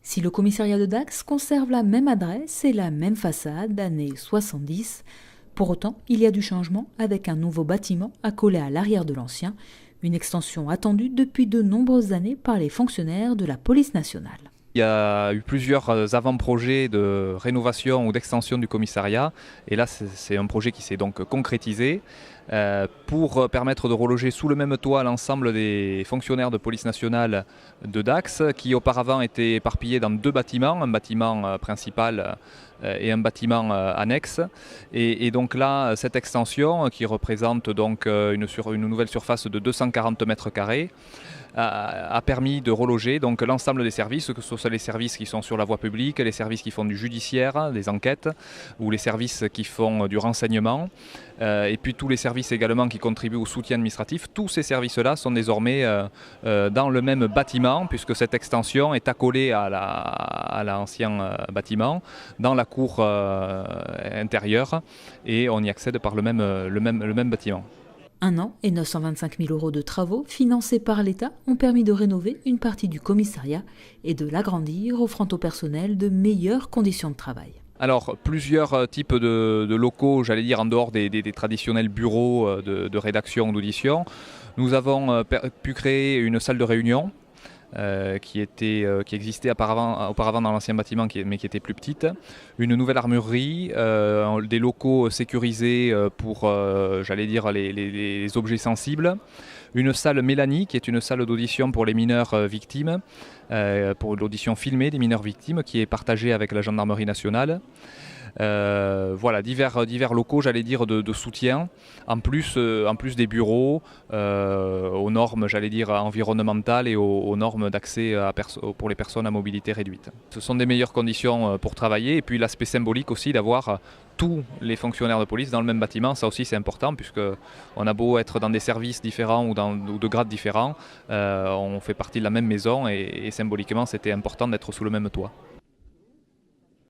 Si le commissariat de Dax conserve la même adresse et la même façade d'années 70, pour autant, il y a du changement avec un nouveau bâtiment accolé à l'arrière de l'ancien, une extension attendue depuis de nombreuses années par les fonctionnaires de la police nationale. Il y a eu plusieurs avant-projets de rénovation ou d'extension du commissariat. Et là, c'est un projet qui s'est donc concrétisé pour permettre de reloger sous le même toit l'ensemble des fonctionnaires de police nationale de Dax qui auparavant étaient éparpillés dans deux bâtiments, un bâtiment principal et un bâtiment annexe. Et donc là, cette extension qui représente donc une nouvelle surface de 240 mètres carrés a permis de reloger donc l'ensemble des services, que ce soit les services qui sont sur la voie publique, les services qui font du judiciaire, des enquêtes, ou les services qui font du renseignement, et puis tous les services également qui contribuent au soutien administratif. Tous ces services-là sont désormais dans le même bâtiment, puisque cette extension est accolée à l'ancien bâtiment, dans la cour intérieure, et on y accède par le même bâtiment. 1 an et 925 000 euros de travaux financés par l'État ont permis de rénover une partie du commissariat et de l'agrandir, offrant au personnel de meilleures conditions de travail. Alors, plusieurs types de locaux, j'allais dire en dehors des traditionnels bureaux de rédaction ou d'audition. Nous avons pu créer une salle de réunion qui existait auparavant dans l'ancien bâtiment, mais qui était plus petite. Une nouvelle armurerie, des locaux sécurisés pour, j'allais dire, les objets sensibles. Une salle Mélanie, qui est une salle d'audition pour les mineurs victimes, pour l'audition filmée des mineurs victimes, qui est partagée avec la gendarmerie nationale. Voilà, divers locaux, j'allais dire, de soutien, en plus des bureaux, aux normes, j'allais dire, environnementales et aux normes d'accès pour les personnes à mobilité réduite. Ce sont des meilleures conditions pour travailler, et puis l'aspect symbolique aussi d'avoir tous les fonctionnaires de police dans le même bâtiment, ça aussi c'est important, puisque on a beau être dans des services différents ou de grades différents, on fait partie de la même maison, et symboliquement c'était important d'être sous le même toit.